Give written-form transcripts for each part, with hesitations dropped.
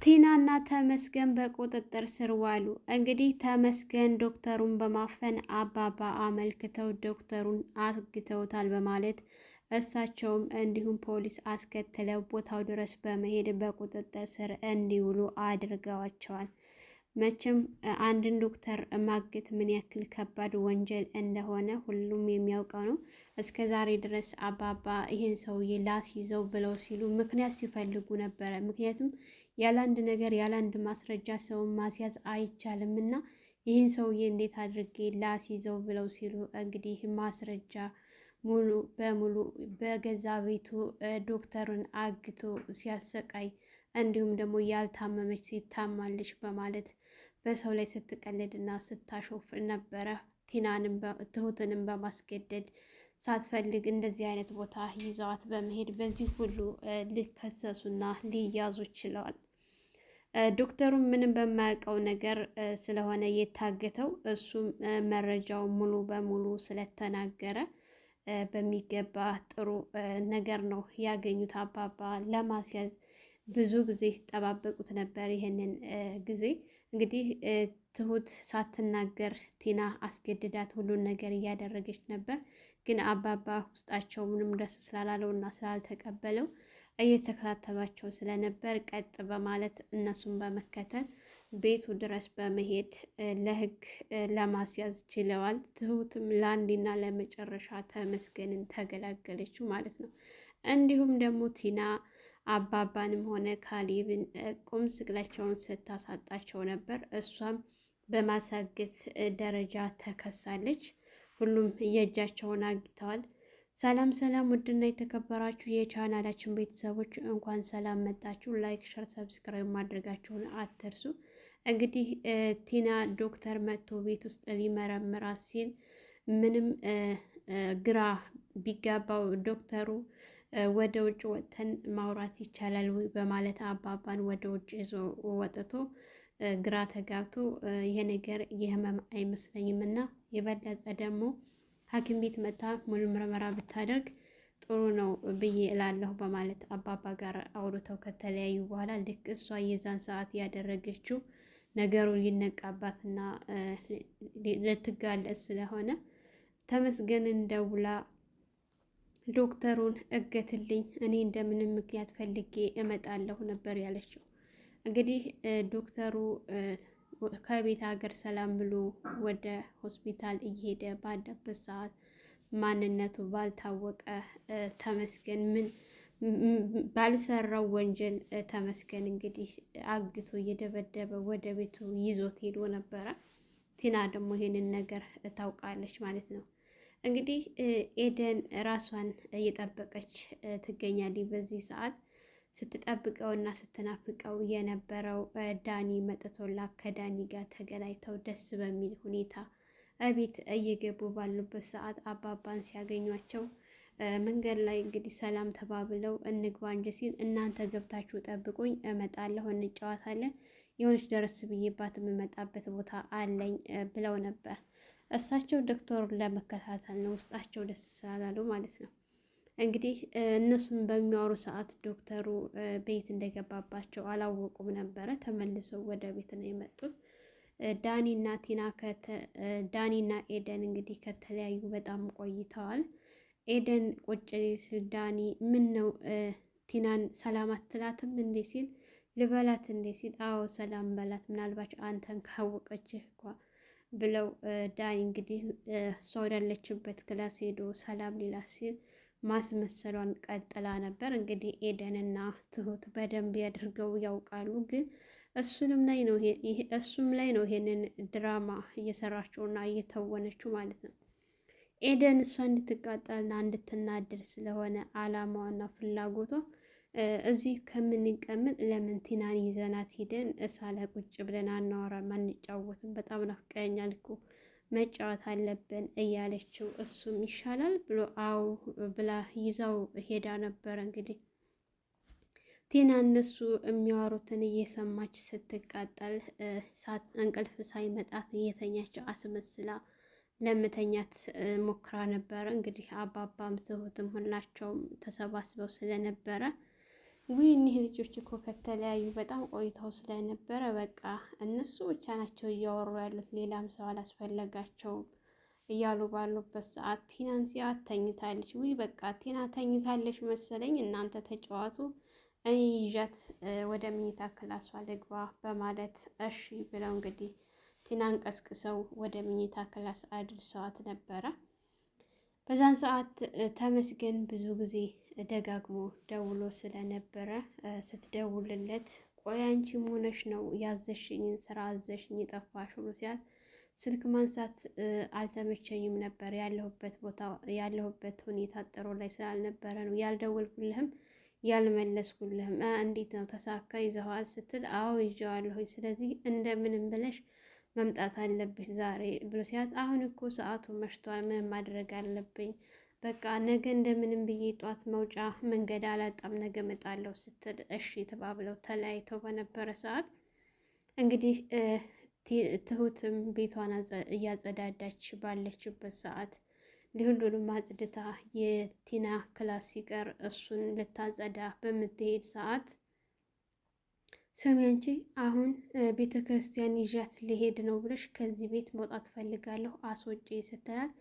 ቲናና ተመስገን በቁጥጥር ስር ዋሉ። እንግዲህ ተመስገን ዶክተሩን በማፈን አባባ አመልክተው ዶክተሩን አግተውታል በማለት እሳቸውም እንዲሁም ፖሊስ አስከትለው ቦታው ድረስ በመሄድ በቁጥጥር ስር እንዲውሉ አድርገዋቸዋል። መቼም አንድን ዶክተር ማገት ምን ያክል ከባድ ወንጀል እንደሆነ ሁሉም የሚያውቀው ነው። እስከ ዛሬ ድረስ አባባ ይህን ሰውዬ ላስይዘው ብለው ሲሉ ምክንያት ሲፈልጉ ነበረ። ምክንያቱም ያለአንድ ነገር ያለአንድ ማስረጃ ሰውን ማስያዝ አይቻልም እና ይህን ሰውዬ እንዴት አድርጌ ላስይዘው ብለው ሲሉ እንግዲህ ማስረጃ ሙሉ በሙሉ በገዛ ቤቱ ዶክተሩን አግቶ ሲያሰቃይ እንዲሁም ደግሞ ያልታመመች ሴት ታማለች በማለት በሰው ላይ ስትቀልድና ስታሾፍ ነበረ። ትሁትንም በማስገደድ ሳትፈልግ እንደዚህ አይነት ቦታ ይዘዋት በመሄድ በዚህ ሁሉ ሊከሰሱና ሊያዙ ችለዋል። ዶክተሩም ምንም በማያውቀው ነገር ስለሆነ የታገተው እሱም መረጃው ሙሉ በሙሉ ስለተናገረ በሚገባ ጥሩ ነገር ነው ያገኙት። አባባ ለማስያዝ ብዙ ጊዜ ጠባበቁት ነበር። ይህንን ጊዜ እንግዲህ ትሁት ሳትናገር ቲና አስገድዳት ሁሉን ነገር እያደረገች ነበር። ግን አባባ ውስጣቸው ምንም ደስ ስላላለው እና ስላልተቀበለው እየተከታተሏቸው ስለነበር ቀጥ በማለት እነሱን በመከተል ቤቱ ድረስ በመሄድ ለሕግ ለማስያዝ ችለዋል። ትሁትም ለአንዴና ለመጨረሻ ተመስገንን ተገላገለችው ማለት ነው። እንዲሁም ደግሞ ቲና አባባንም ሆነ ካሌብን ቁም ስቅላቸውን ስታሳጣቸው ነበር። እሷም በማሳገት ደረጃ ተከሳለች። ሁሉም የእጃቸውን አግኝተዋል። ሰላም ሰላም! ውድና የተከበራችሁ የቻናላችን ቤተሰቦች እንኳን ሰላም መጣችሁ። ላይክ፣ ሸር፣ ሰብስክራይብ ማድረጋችሁን አትርሱ። እንግዲህ ቲና ዶክተር መጥቶ ቤት ውስጥ ሊመረምራት ሲል ምንም ግራ ቢጋባው ዶክተሩ ወደ ውጭ ወጥተን ማውራት ይቻላል በማለት አባባን ወደ ውጭ ይዞ ወጥቶ ግራ ተጋብቶ ይሄ ነገር የህመም አይመስለኝም እና የበለጠ ደግሞ ሐኪም ቤት መታ ሙሉ ምርመራ ብታደርግ ጥሩ ነው ብዬ እላለሁ በማለት አባባ ጋር አውርተው ከተለያዩ በኋላ ልክ እሷ የዛን ሰዓት ያደረገችው ነገሩ ሊነቃባትና ልትጋለጥ ስለሆነ ተመስገንን ደውላ ዶክተሩን እገትልኝ፣ እኔ እንደምንም ምክንያት ፈልጌ እመጣለሁ ነበር ያለችው። እንግዲህ ዶክተሩ ከቤት ሀገር ሰላም ብሎ ወደ ሆስፒታል እየሄደ ባለበት ሰዓት ማንነቱ ባልታወቀ ተመስገን ባልሰራው ወንጀል ተመስገን እንግዲህ አግቶ እየደበደበ ወደ ቤቱ ይዞት ሄዶ ነበረ። ቲና ደግሞ ይሄንን ነገር ታውቃለች ማለት ነው። እንግዲህ ኤደን ራሷን እየጠበቀች ትገኛለች። በዚህ ሰዓት ስትጠብቀውና ስትናፍቀው የነበረው ዳኒ መጥቶላት ከዳኒ ጋር ተገናኝተው ደስ በሚል ሁኔታ እቤት እየገቡ ባሉበት ሰዓት አባባን ሲያገኟቸው መንገድ ላይ እንግዲህ ሰላም ተባብለው እንግባ እንጂ ሲል እናንተ ገብታችሁ ጠብቁኝ፣ እመጣለሁ፣ እንጫወታለን፣ የሆነች ደረስ ብዬባት የምመጣበት ቦታ አለኝ ብለው ነበር። እሳቸው ዶክተሩን ለመከታተል ነው፣ ውስጣቸው ደስ ስላላሉ ማለት ነው። እንግዲህ እነሱን በሚያወሩ ሰዓት ዶክተሩ ቤት እንደገባባቸው አላወቁም ነበረ። ተመልሰው ወደ ቤት ነው የመጡት። ዳኒና ኤደን እንግዲህ ከተለያዩ በጣም ቆይተዋል። ኤደን ቁጭ ሲል ዳኒ ምን ነው ቲናን ሰላም አትላትም እንዴ ሲል ልበላት እንዴ ሲል አዎ ሰላም በላት ምናልባት አንተን ካወቀችህ እንኳ ብለው ዳኒ እንግዲህ እሷ ወዳለችበት ክላስ ሄዶ ሰላም ሌላ ሲል ማስመሰሏን ቀጥላ ነበር። እንግዲህ ኤደንና ትሁት በደንብ ያድርገው ያውቃሉ። ግን እሱም ላይ ነው ይሄንን ድራማ እየሰራችውና እየተወነችው ማለት ነው። ኤደን እሷ እንድትቃጠልና እንድትናደድ ስለሆነ አላማዋና ፍላጎቷ እዚህ ከምንቀመጥ ለምን ቲናን ይዘናት ሂደን እሳለ ቁጭ ብለን አናወራም አንጫወትም? በጣም ናፍቀኛል እኮ መጫወት አለብን እያለችው እሱም ይሻላል ብሎ አው ብላ ይዛው ሄዳ ነበር። እንግዲህ ቲና እነሱ የሚያወሩትን እየሰማች ስትቃጠል እንቅልፍ ሳይመጣት እየተኛች አስመስላ ለመተኛት ሞክራ ነበረ። እንግዲህ አባባም ትሁትም ሁላቸውም ተሰባስበው ስለነበረ ውይ እኒህ ልጆች እኮ ከተለያዩ በጣም ቆይተው ስለነበረ በቃ እነሱ ብቻ ናቸው እያወሩ ያሉት፣ ሌላም ሰው አላስፈለጋቸውም እያሉ ባሉበት ሰዓት ቲናን ሲያት ተኝታለች። ውይ በቃ ቲና ተኝታለች መሰለኝ፣ እናንተ ተጫዋቱ፣ እኔ ይዣት ወደ መኝታ ክላሷ ልግባ በማለት እሺ ብለው እንግዲህ ቲናን ቀስቅሰው ወደ መኝታ ክላስ አድርሰዋት ነበረ። በዛን ሰዓት ተመስገን ብዙ ጊዜ ደጋግሞ ደውሎ ስለነበረ ስትደውልለት ቆይ አንቺም ሆነሽ ነው ያዘሽኝን ስራ አዘሽኝ የጠፋሽ ብሎ ሲያት ስልክ ማንሳት አልተመቸኝም ነበር፣ ያለሁበት ሁኔታ ጥሩ ላይ ስላልነበረ ነው ያልደወልኩልህም ያልመለስኩልህም። እንዴት ነው ተሳካ ይዘዋል ስትል አዎ ይዤዋለሁኝ፣ ስለዚህ እንደምንም ብለሽ መምጣት አለብሽ ዛሬ ብሎ ሲያት አሁን እኮ ሰዓቱ መሽቷል፣ ምን ማድረግ አለብኝ? በቃ ነገ እንደምንም ብዬ ጧት መውጫ መንገድ አላጣም፣ ነገ እመጣለሁ ስትል እሺ ተባብለው ተለያይተው በነበረ ሰዓት እንግዲህ ትሁትም ቤቷን እያጸዳዳች ባለችበት ሰዓት ሁሉንም አጽድታ የቲና ክላስ ሲቀር እሱን ልታጸዳ በምትሄድ ሰዓት ስሚ አንቺ አሁን ቤተ ክርስቲያን ይዣት ሊሄድ ነው ብለሽ ከዚህ ቤት መውጣት ፈልጋለሁ አስወጪ ስትላት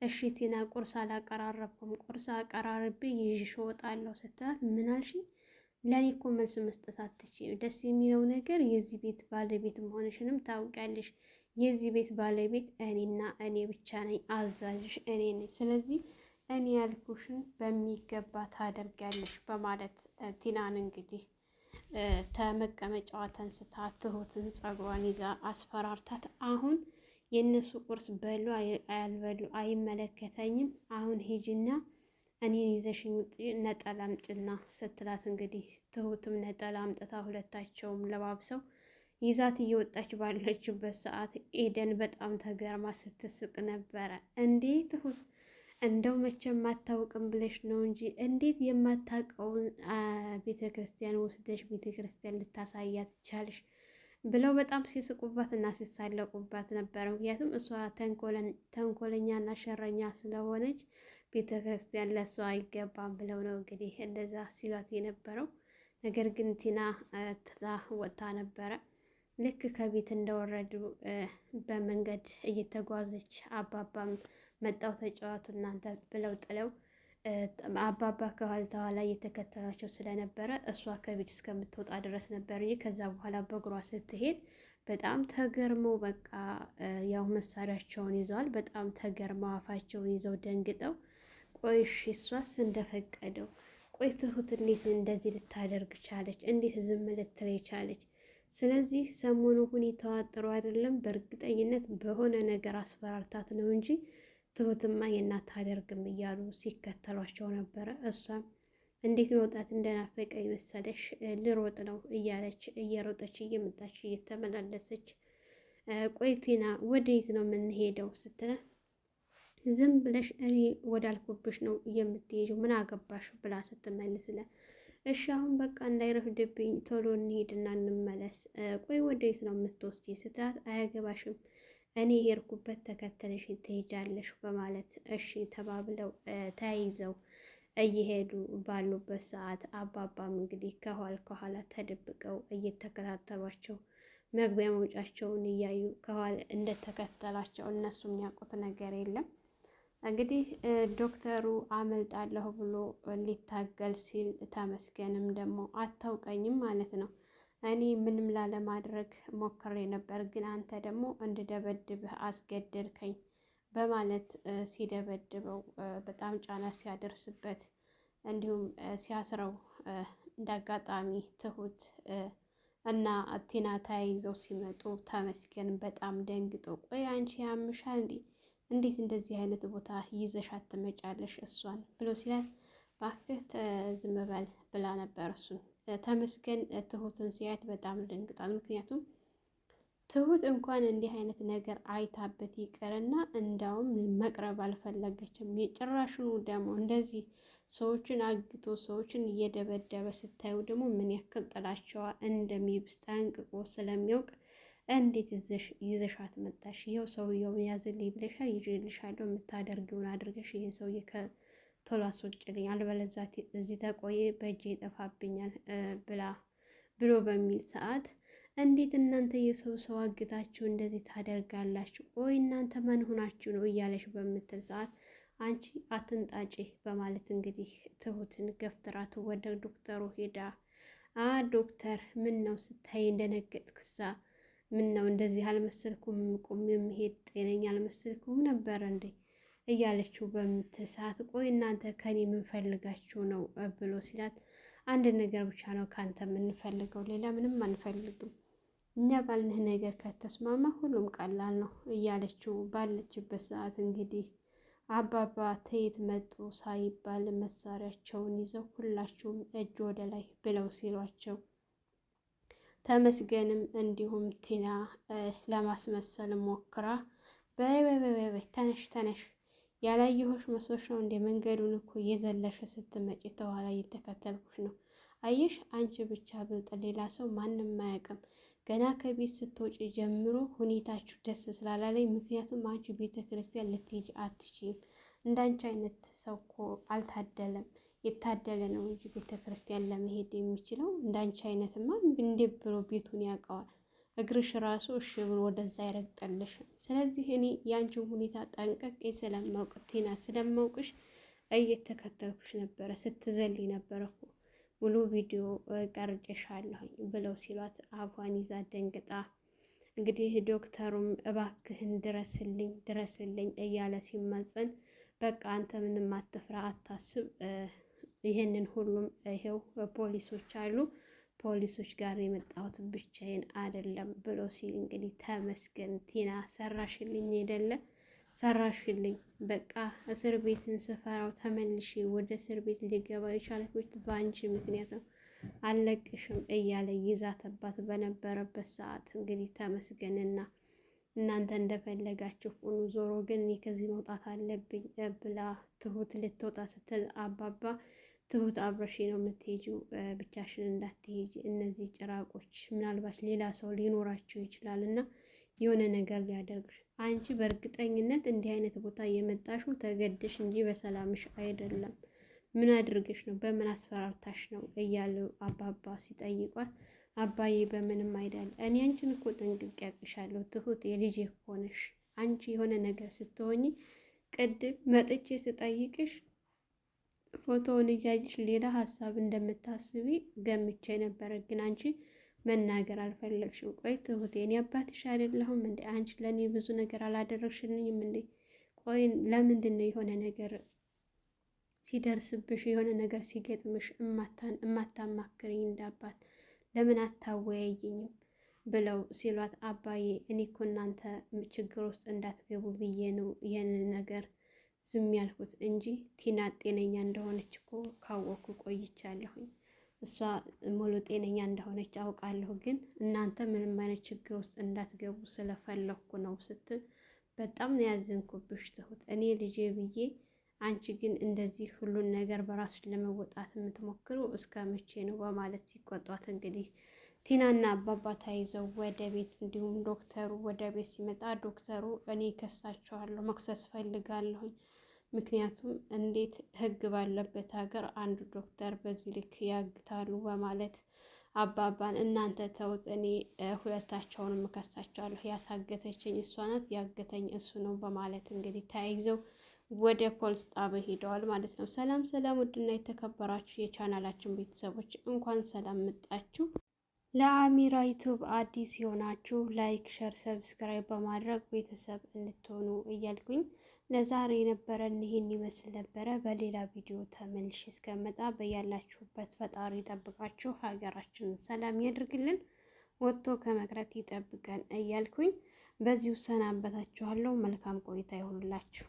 እሺ ቲና ቁርስ አላቀራረብኩም፣ ቁርስ አቀራርቤ ይዤሽ እወጣለሁ ስትላት ምን አልሽ? ለእኔ እኮ መልስ መስጠት አትችይም። ደስ የሚለው ነገር የዚህ ቤት ባለቤት መሆንሽንም ታውቂያለሽ። የዚህ ቤት ባለቤት እኔና እኔ ብቻ ነኝ፣ አዛዥሽ እኔ ነኝ። ስለዚህ እኔ ያልኩሽን በሚገባ ታደርጊያለሽ በማለት ቲናን እንግዲህ ተመቀመጫዋ ተንስታ ትሁትን ጸጉሯን ይዛ አስፈራርታት አሁን የእነሱ ቁርስ በሉ አያልበሉ አይመለከተኝም፣ አሁን ሂጂና እኔን ይዘሽኝ ውጪ ነጠላ አምጪና ስትላት እንግዲህ ትሁትም ነጠላ አምጥታ ሁለታቸውም ለባብሰው ይዛት እየወጣች ባለችበት ሰዓት ኤደን በጣም ተገርማ ስትስቅ ነበረ። እንዴ ትሁት እንደው መቼም አታውቅም ብለሽ ነው እንጂ እንዴት የማታውቀውን ቤተ ክርስቲያን ወስደሽ ቤተ ክርስቲያን ልታሳያት ቻልሽ? ብለው በጣም ሲስቁባት እና ሲሳለቁባት ነበረ። ምክንያቱም እሷ ተንኮለኛና ሸረኛ ስለሆነች ቤተ ክርስቲያን ለእሷ አይገባም ብለው ነው እንግዲህ እንደዛ ሲሏት የነበረው። ነገር ግን ቲና ትታ ወጥታ ነበረ። ልክ ከቤት እንደወረዱ በመንገድ እየተጓዘች አባባም መጣው ተጫዋቱ እናንተ ብለው ጥለው አባባ ከኋላ እየተከተላቸው ስለነበረ እሷ ከቤት እስከምትወጣ ድረስ ነበር እንጂ ከዛ በኋላ በእግሯ ስትሄድ በጣም ተገርመው በቃ ያው መሳሪያቸውን ይዘዋል። በጣም ተገርመው አፋቸውን ይዘው ደንግጠው ቆይ እሺ እሷስ እንደፈቀደው ቆይ ትሁት እንዴት እንደዚህ ልታደርግ ቻለች? እንዴት ዝም ልትል ቻለች? ስለዚህ ሰሞኑ ሁኔታዋ ጥሩ አይደለም። በእርግጠኝነት በሆነ ነገር አስፈራርታት ነው እንጂ ትሁትማ የእናት አደርግም እያሉ ሲከተሏቸው ነበረ። እሷም እንዴት መውጣት እንደናፈቀኝ መሰለሽ ልሮጥ ነው እያለች እየሮጠች እየመጣች እየተመላለሰች ቆይ ቲና ወዴት ነው የምንሄደው ስትለ ዝም ብለሽ እኔ ወዳልኩብሽ ነው የምትሄጂው ምን አገባሽ ብላ ስትመልስለ እሺ አሁን በቃ እንዳይረፍድብኝ ቶሎ እንሄድና እንመለስ። ቆይ ወዴት ነው የምትወስጂ ስትላት አያገባሽም እኔ ሄድኩበት ተከተለሽ ትሄጃለሽ በማለት እሺ ተባብለው ተያይዘው እየሄዱ ባሉበት ሰዓት አባባም እንግዲህ ከኋላ ተደብቀው እየተከታተሏቸው መግቢያ መውጫቸውን እያዩ ከኋላ እንደተከተላቸው እነሱ የሚያውቁት ነገር የለም። እንግዲህ ዶክተሩ አመልጣለሁ ብሎ ሊታገል ሲል ተመስገንም ደግሞ አታውቀኝም ማለት ነው እኔ ምንም ላለማድረግ ሞክሬ ነበር፣ ግን አንተ ደግሞ እንድደበድብህ አስገደድከኝ በማለት ሲደበድበው በጣም ጫና ሲያደርስበት እንዲሁም ሲያስረው እንዳጋጣሚ ትሁት እና ቲና ተያይዘው ሲመጡ ተመስገን በጣም ደንግጦ ቆይ አንቺ ያምሻል እንዴ? እንዴት እንደዚህ አይነት ቦታ ይዘሽ አትመጫለሽ እሷን ብሎ ሲላት እባክህ ዝም በል ብላ ነበር እሱን ተመስገን ትሁትን ሲያት በጣም ደንግጧል። ምክንያቱም ትሁት እንኳን እንዲህ አይነት ነገር አይታበት ይቅርና እንዳውም መቅረብ አልፈለገችም። የጭራሽኑ ደግሞ እንደዚህ ሰዎችን አግቶ ሰዎችን እየደበደበ ስታዩ ደግሞ ምን ያክል ጥላቸዋ እንደሚብስ ጠንቅቆ ስለሚያውቅ እንዴት ይዘሻት መጣሽ? ይኸው ሰውየውን ያዝልኝ ብለሻል፣ ይዤልሻለሁ፣ የምታደርጊውን አድርገሽ ይህን ሰውዬ ቶሎ አስወጭልኝ፣ አልበለዚያ እዚህ ተቆየ በእጄ ይጠፋብኛል ብሎ በሚል ሰዓት እንዴት እናንተ የሰው አግታችሁ እንደዚህ ታደርጋላችሁ? ወይ እናንተ ማን ሆናችሁ ነው እያለሽ በምትል ሰዓት አንቺ አትንጣጪ በማለት እንግዲህ ትሁትን ገፍትራት ወደ ዶክተሩ ሄዳ ዶክተር ምን ነው ስታይ እንደነገጥክሳ? ምን ነው እንደዚህ አልመሰልኩም? ቁም የሚሄድ ጤነኛ አልመሰልኩም ነበር እንዴ እያለችው በምትል ሰዓት ቆይ እናንተ ከኔ የምንፈልጋችሁ ነው ብሎ ሲላት አንድ ነገር ብቻ ነው ካንተ የምንፈልገው፣ ሌላ ምንም አንፈልግም። እኛ ባልንህ ነገር ከተስማማ ሁሉም ቀላል ነው እያለችው ባለችበት ሰዓት እንግዲህ አባባ ተየት መጡ ሳይባል መሳሪያቸውን ይዘው ሁላችሁም እጅ ወደ ላይ ብለው ሲሏቸው ተመስገንም እንዲሁም ቲና ለማስመሰል ሞክራ በይ ተነሽ ያላየሁሽ መስሎሽ ነው እንደ መንገዱን እኮ እየዘለሽ ስትመጪ ተኋላ እየተከተልኩሽ ነው። አየሽ አንቺ ብቻ ብልጥ፣ ሌላ ሰው ማንም አያውቅም። ገና ከቤት ስትወጪ ጀምሮ ሁኔታችሁ ደስ ስላላለኝ፣ ምክንያቱም አንቺ ቤተ ክርስቲያን ልትሄጂ አትችይም። እንዳንቺ አይነት ሰው እኮ አልታደለም፣ የታደለ ነው እንጂ ቤተ ክርስቲያን ለመሄድ የሚችለው። እንዳንቺ አይነትማ እንዴት ብሎ ቤቱን ያውቀዋል? እግርሽ ራሱ እሺ ብሎ ወደዛ አይረግጠልሽም። ስለዚህ እኔ የአንቺን ሁኔታ ጠንቀቄ ስለማውቅ ቲና፣ ስለማውቅሽ እየተከተልኩሽ ነበረ፣ ስትዘልይ ነበረ እኮ ሙሉ ቪዲዮ ቀርጬሻለሁኝ ብለው ሲሏት አፏን ይዛ ደንግጣ እንግዲህ ዶክተሩም እባክህን ድረስልኝ እያለ ሲማጸን በቃ አንተ ምንም አትፍራ፣ አታስብ፣ ይህንን ሁሉም ይሄው ፖሊሶች አሉ፣ ፖሊሶች ጋር የመጣሁት ብቻዬን አይደለም ብሎ ሲል እንግዲህ ተመስገን ቲና ሰራሽልኝ አይደለ? ሰራሽልኝ። በቃ እስር ቤትን ስፈራው ተመልሼ ወደ እስር ቤት ሊገባ የቻልኩት በአንቺ ምክንያት ነው፣ አልለቅሽም እያለ ይዛተባት በነበረበት ሰዓት እንግዲህ ተመስገንና እናንተ እንደፈለጋችሁ ሁኑ፣ ዞሮ ግን እኔ ከዚህ መውጣት አለብኝ ብላ ትሁት ልትወጣ ስትል አባባ ትሁት አብረሽ ነው የምትሄጂው፣ ብቻሽን እንዳትሄጂ፣ እነዚህ ጭራቆች ምናልባት ሌላ ሰው ሊኖራቸው ይችላል እና የሆነ ነገር ሊያደርግሽ፣ አንቺ በእርግጠኝነት እንዲህ አይነት ቦታ የመጣሽው ተገደሽ እንጂ በሰላምሽ አይደለም። ምን አድርገሽ ነው? በምን አስፈራርታሽ ነው? እያሉ አባባ ሲጠይቋት አባዬ በምንም አይደል፣ እኔ አንቺን እኮ ጠንቅቄ አውቅሻለሁ ትሁት፣ የልጄ እኮ ነሽ። አንቺ የሆነ ነገር ስትሆኚ ቅድም መጥቼ ስጠይቅሽ ፎቶውን እያየሽ ሌላ ሀሳብ እንደምታስቢ ገምቼ ነበረ፣ ግን አንቺ መናገር አልፈለግሽም። ቆይ ትሁቴ እኔ አባትሽ አይደለሁም እንዴ? አንቺ ለእኔ ብዙ ነገር አላደረግሽልኝም እንዴ? ቆይ ለምንድን ነው የሆነ ነገር ሲደርስብሽ የሆነ ነገር ሲገጥምሽ እማታማክርኝ? እንዳባት ለምን አታወያይኝም? ብለው ሲሏት አባዬ እኔ እኮ እናንተ ችግር ውስጥ እንዳትገቡ ብዬ ነው ይህንን ነገር ዝም ያልኩት እንጂ ቲና ጤነኛ እንደሆነች እኮ ካወቅኩ ቆይቻለሁኝ። እሷ ሙሉ ጤነኛ እንደሆነች አውቃለሁ፣ ግን እናንተ ምንም አይነት ችግር ውስጥ እንዳትገቡ ስለፈለኩ ነው ስትል በጣም ነው ያዘንኩብሽ ትሁት፣ እኔ ልጄ ብዬ፣ አንቺ ግን እንደዚህ ሁሉን ነገር በራስሽ ለመወጣት የምትሞክሩ እስከ መቼ ነው? በማለት ሲቆጧት እንግዲህ ቲናና አባባ ተይዘው ወደ ቤት፣ እንዲሁም ዶክተሩ ወደ ቤት ሲመጣ ዶክተሩ እኔ ከሳቸዋለሁ፣ መክሰስ ፈልጋለሁኝ፣ ምክንያቱም እንዴት ሕግ ባለበት ሀገር አንዱ ዶክተር በዚህ ልክ ያግታሉ? በማለት አባባን እናንተ ተውት፣ እኔ ሁለታቸውንም እከሳቸዋለሁ፣ ያሳገተችኝ እሷ ናት፣ ያገተኝ እሱ ነው በማለት እንግዲህ ተያይዘው ወደ ፖሊስ ጣቢያ ሄደዋል ማለት ነው። ሰላም ውድና የተከበራችሁ የቻናላችን ቤተሰቦች እንኳን ሰላም መጣችሁ። ለአሚራ ዩቱብ አዲስ የሆናችሁ ላይክ፣ ሸር፣ ሰብስክራይብ በማድረግ ቤተሰብ እንድትሆኑ እያልኩኝ ለዛሬ የነበረን ይህን ይመስል ነበረ። በሌላ ቪዲዮ ተመልሼ እስከመጣ በያላችሁበት ፈጣሪ ይጠብቃችሁ፣ ሀገራችንን ሰላም ያድርግልን፣ ወጥቶ ከመቅረት ይጠብቀን እያልኩኝ በዚሁ ሰናበታችኋለሁ። መልካም ቆይታ ይሁንላችሁ።